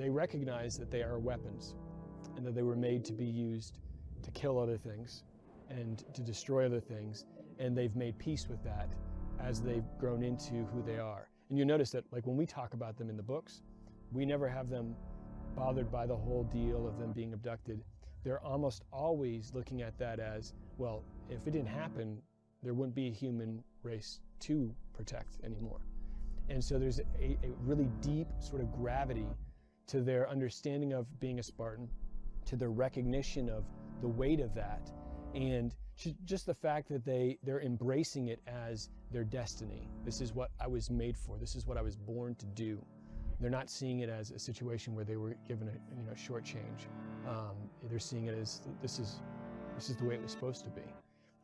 they recognize that they are weapons and that they were made to be used to kill other things and to destroy other things, and they've made peace with that as they've grown into who they are. And you notice that, like, when we talk about them in the books, we never have them bothered by the whole deal of them being abducted. They're almost always looking at that as, well, if it didn't happen, there wouldn't be a human race to protect anymore. And so there's a really deep sort of gravity to their understanding of being a Spartan, to their recognition of the weight of that, and just the fact that they're embracing it as their destiny. This is what I was made for. This is what I was born to do. They're not seeing it as a situation where they were given a short change. They're seeing it as this is the way it was supposed to be.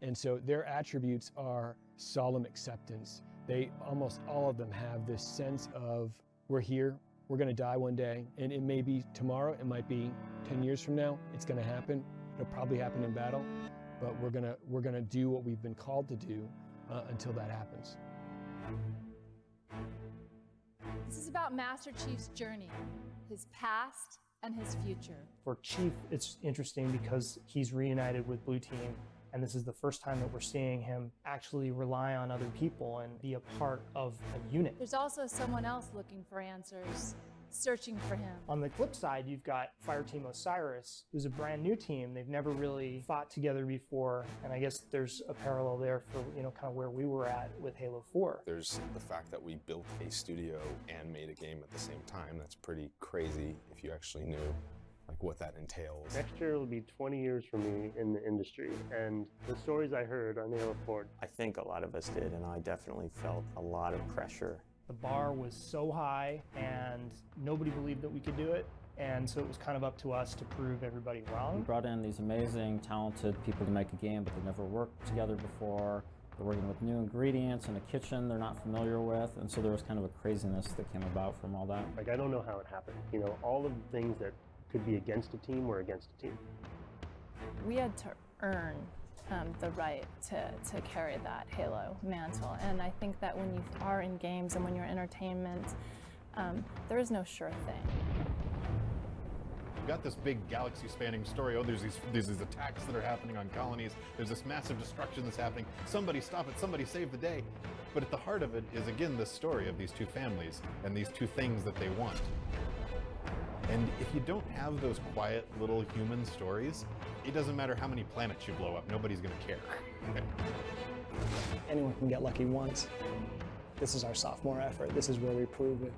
And so their attributes are solemn acceptance. They almost all of them have this sense of, we're here, we're going to die one day, and it may be tomorrow, it might be 10 years from now. It's going to happen. It'll probably happen in battle, but we're gonna do what we've been called to do until that happens. This is about Master Chief's journey, his past and his future. For Chief, it's interesting because he's reunited with Blue Team, and this is the first time that we're seeing him actually rely on other people and be a part of a unit. There's also someone else looking for answers, searching for him. On the flip side, you've got Fireteam Osiris, who's a brand new team. They've never really fought together before, and I guess there's a parallel there for, kind of where we were at with Halo 4. There's the fact that we built a studio and made a game at the same time. That's pretty crazy if you actually knew what that entails. Next year will be 20 years for me in the industry, and the stories I heard on Halo 4. I think a lot of us did, and I definitely felt a lot of pressure. The bar was so high, and nobody believed that we could do it, and so it was kind of up to us to prove everybody wrong. We brought in these amazing, talented people to make a game, but they've never worked together before. They're working with new ingredients in a kitchen they're not familiar with, and so there was kind of a craziness that came about from all that. I don't know how it happened. All of the things that could be against a team were against a team. We had to earn the right to carry that Halo mantle, and I think that when you are in games and when you're in entertainment, there is no sure thing. You've got this big galaxy-spanning story. Oh, there's these attacks that are happening on colonies. There's this massive destruction that's happening. Somebody stop it. Somebody save the day. But at the heart of it is, again, this story of these two families and these two things that they want. And if you don't have those quiet little human stories, it doesn't matter how many planets you blow up, nobody's gonna care. Anyone can get lucky once. This is our sophomore effort. This is where we prove it,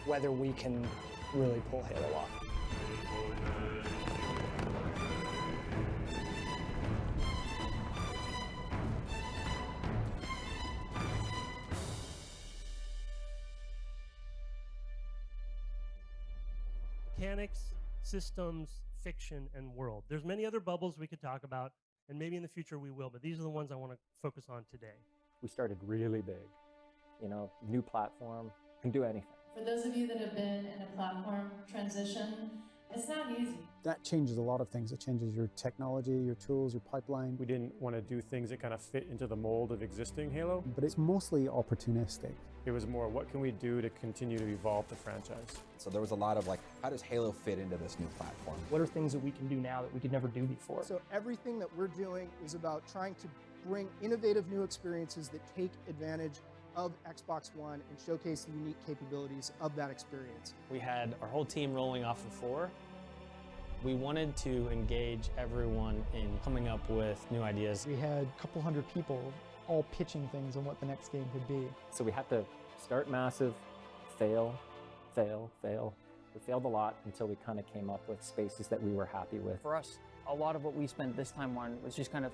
whether we can really pull Halo off. Mechanics, systems, fiction, and world. There's many other bubbles we could talk about, and maybe in the future we will, but these are the ones I want to focus on today. We started really big. New platform, can do anything. For those of you that have been in a platform transition, it's not easy. That changes a lot of things. It changes your technology, your tools, your pipeline. We didn't want to do things that kind of fit into the mold of existing Halo. But it's mostly opportunistic. It was more, what can we do to continue to evolve the franchise? So there was a lot of how does Halo fit into this new platform? What are things that we can do now that we could never do before? So everything that we're doing is about trying to bring innovative new experiences that take advantage of Xbox One and showcase the unique capabilities of that experience. We had our whole team rolling off of 4. We wanted to engage everyone in coming up with new ideas. We had a couple hundred people all pitching things on what the next game could be. So we had to start massive, fail, fail, fail. We failed a lot until we kind of came up with spaces that we were happy with. For us, a lot of what we spent this time on was just kind of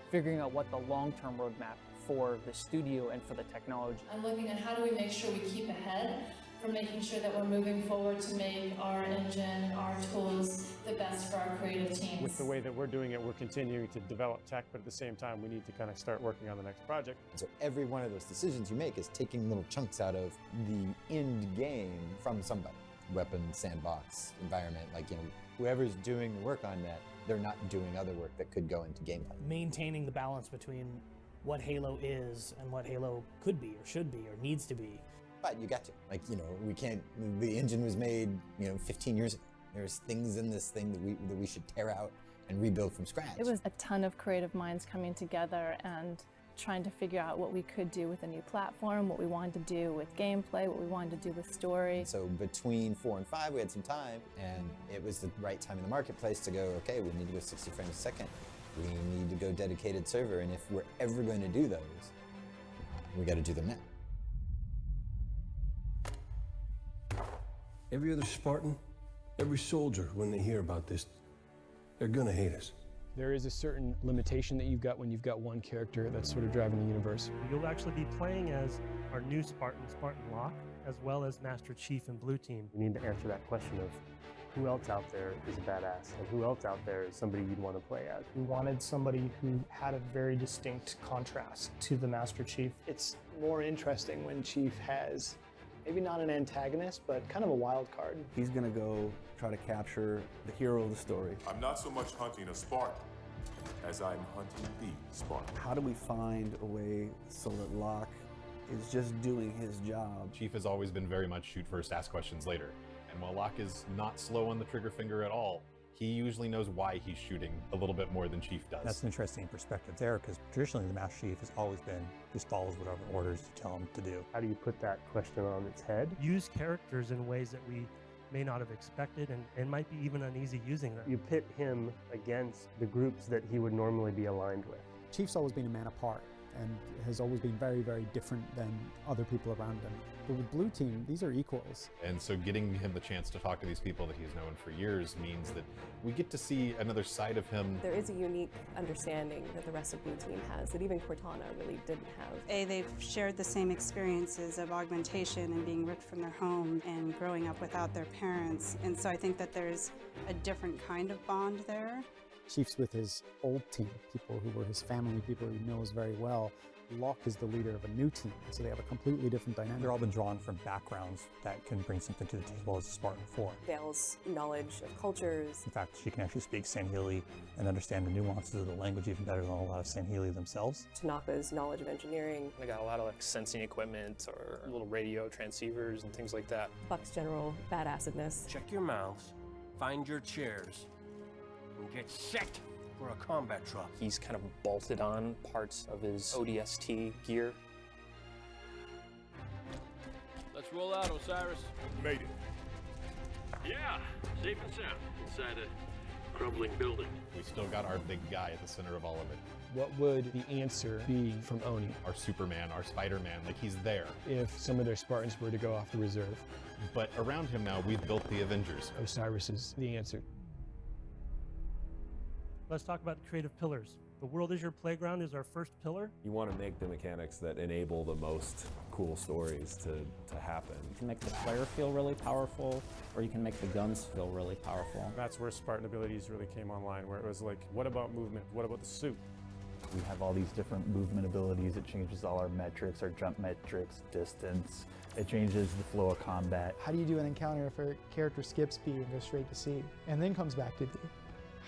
figuring out what the long-term roadmap for the studio and for the technology. I'm looking at how do we make sure we keep ahead for making sure that we're moving forward to make our engine, our tools, the best for our creative teams. With the way that we're doing it, we're continuing to develop tech, but at the same time, we need to kind of start working on the next project. So every one of those decisions you make is taking little chunks out of the end game from somebody. Weapon, sandbox, environment, whoever's doing the work on that, they're not doing other work that could go into gameplay. Maintaining the balance between what Halo is and what Halo could be or should be or needs to be but you got to. Like, you know, we can't, the engine was made, you know, 15 years ago. There's things in this thing that we should tear out and rebuild from scratch. It was a ton of creative minds coming together and trying to figure out what we could do with a new platform, what we wanted to do with gameplay, what we wanted to do with story. So between 4 and 5, we had some time, and it was the right time in the marketplace to go, okay, we need to go 60 frames a second. We need to go dedicated server, and if we're ever going to do those, we got to do them now. Every other Spartan, every soldier, when they hear about this, they're gonna hate us. There is a certain limitation that you've got when you've got one character that's sort of driving the universe. You'll actually be playing as our new Spartan, Spartan Locke, as well as Master Chief and Blue Team. We need to answer that question of who else out there is a badass and who else out there is somebody you'd want to play as. We wanted somebody who had a very distinct contrast to the Master Chief. It's more interesting when Chief has maybe not an antagonist, but kind of a wild card. He's gonna go try to capture the hero of the story. I'm not so much hunting a Spartan as I'm hunting the Spartan. How do we find a way so that Locke is just doing his job? Chief has always been very much shoot first, ask questions later. And while Locke is not slow on the trigger finger at all, he usually knows why he's shooting a little bit more than Chief does. That's an interesting perspective there, because traditionally the Master Chief has always been just follows whatever orders you tell him to do. How do you put that question on its head? Use characters in ways that we may not have expected and might be even uneasy using them. You pit him against the groups that he would normally be aligned with. Chief's always been a man apart and has always been very, very different than other people around him. But with Blue Team, these are equals. And so getting him the chance to talk to these people that he's known for years means that we get to see another side of him. There is a unique understanding that the rest of Blue Team has that even Cortana really didn't have. They've shared the same experiences of augmentation and being ripped from their home and growing up without their parents. And so I think that there's a different kind of bond there. Chief's with his old team, people who were his family, people he knows very well. Locke is the leader of a new team, so they have a completely different dynamic. They're all been drawn from backgrounds that can bring something to the table as a Spartan 4. Vale's knowledge of cultures. In fact, she can actually speak Sangheili and understand the nuances of the language even better than a lot of Sangheili themselves. Tanaka's knowledge of engineering. They got a lot of like sensing equipment or little radio transceivers and things like that. Buck's general badassedness. Check your mouths, find your chairs, and get set for a combat drop. He's kind of bolted on parts of his ODST gear. Let's roll out, Osiris. Made it. Yeah, safe and sound inside a crumbling building. We still got our big guy at the center of all of it. What would the answer be from Oni? Our Superman, our Spider-Man, like he's there. If some of their Spartans were to go off the reserve. But around him now, we've built the Avengers. Osiris is the answer. Let's talk about the creative pillars. The world is your playground is our first pillar. You want to make the mechanics that enable the most cool stories to happen. You can make the player feel really powerful, or you can make the guns feel really powerful. That's where Spartan abilities really came online, where it was like, what about movement? What about the suit? We have all these different movement abilities. It changes all our metrics, our jump metrics, distance. It changes the flow of combat. How do you do an encounter if a character skips B and goes straight to C and then comes back to D?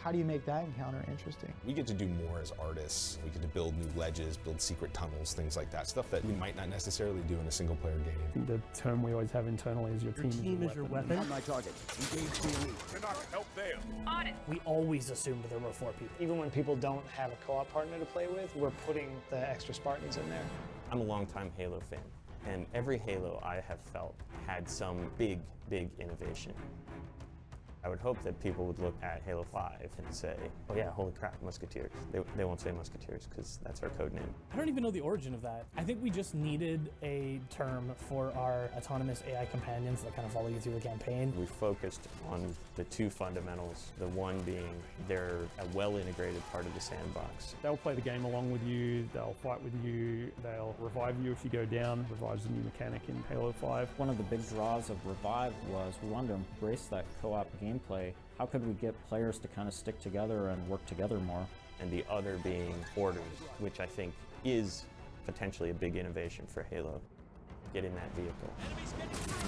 How do you make that encounter interesting? We get to do more as artists. We get to build new ledges, build secret tunnels, things like that. Stuff that we might not necessarily do in a single player game. The term we always have internally is your team is your weapon. On my target. Engage PME. Cannot help them. On it. We always assumed there were 4 people. Even when people don't have a co-op partner to play with, we're putting the extra Spartans in there. I'm a longtime Halo fan, and every Halo I have felt had some big, big innovation. I would hope that people would look at Halo 5 and say, oh yeah, holy crap, Musketeers. They won't say Musketeers because that's our code name. I don't even know the origin of that. I think we just needed a term for our autonomous AI companions that kind of follow you through the campaign. We focused on the 2 fundamentals, the one being they're a well-integrated part of the sandbox. They'll play the game along with you, they'll fight with you, they'll revive you if you go down. Revive's a new mechanic in Halo 5. One of the big draws of Revive was we wanted to embrace that co-op gameplay. How could we get players to kind of stick together and work together more? And the other being orders, which I think is potentially a big innovation for Halo. Get in that vehicle,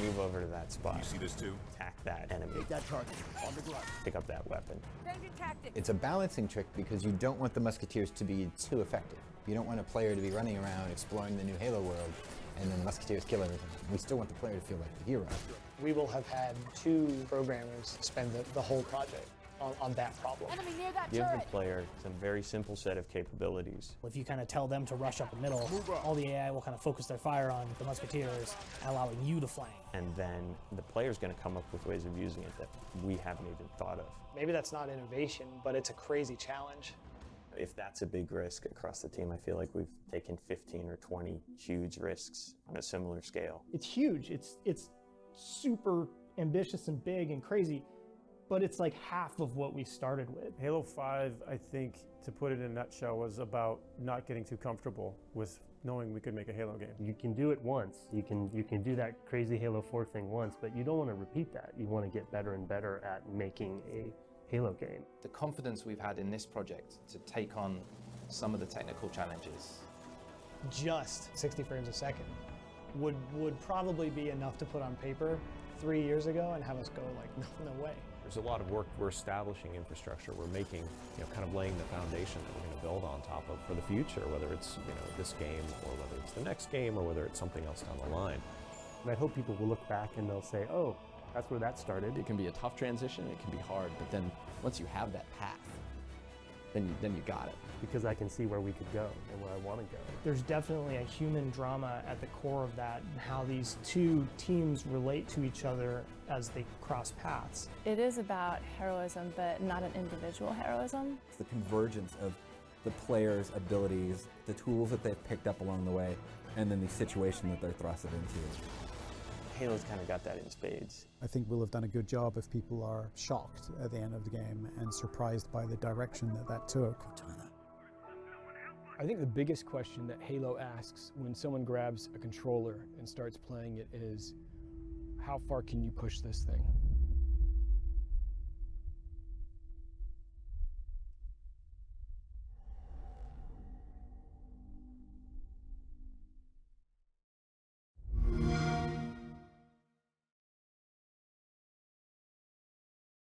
move over to that spot. You see this too? Attack that enemy. Take that target. On the ground. Pick up that weapon. It's a balancing trick because you don't want the Musketeers to be too effective. You don't want a player to be running around exploring the new Halo world and then the Musketeers kill everything. We still want the player to feel like the hero. We will have had 2 programmers spend the whole project on that problem. Enemy near that Give turret. the player some very simple set of capabilities. If you kind of tell them to rush up the middle, all the AI will kind of focus their fire on the Musketeers, allowing you to flank. And then the player's going to come up with ways of using it that we haven't even thought of. Maybe that's not innovation, but it's a crazy challenge. If that's a big risk across the team, I feel like we've taken 15 or 20 huge risks on a similar scale. It's huge. It's super ambitious and big and crazy, but it's like half of what we started with. Halo 5, I think, to put it in a nutshell, was about not getting too comfortable with knowing we could make a Halo game. You can do it once. You can do that crazy Halo 4 thing once, but you don't want to repeat that. You want to get better and better at making a Halo game. The confidence we've had in this project to take on some of the technical challenges. Just 60 frames a second would probably be enough to put on paper 3 years ago and have us go like, no way. There's a lot of work. We're establishing infrastructure. We're making, kind of laying the foundation that we're going to build on top of for the future, whether it's, this game or whether it's the next game or whether it's something else down the line. And I hope people will look back and they'll say, oh, that's where that started. It can be a tough transition, it can be hard, but then once you have that path, then you got it. Because I can see where we could go and where I want to go. There's definitely a human drama at the core of that, and how these 2 teams relate to each other as they cross paths. It is about heroism, but not an individual heroism. It's the convergence of the players' abilities, the tools that they've picked up along the way, and then the situation that they're thrusted into. Halo's kind of got that in spades. I think we'll have done a good job if people are shocked at the end of the game and surprised by the direction that took. I think the biggest question that Halo asks when someone grabs a controller and starts playing it is, how far can you push this thing?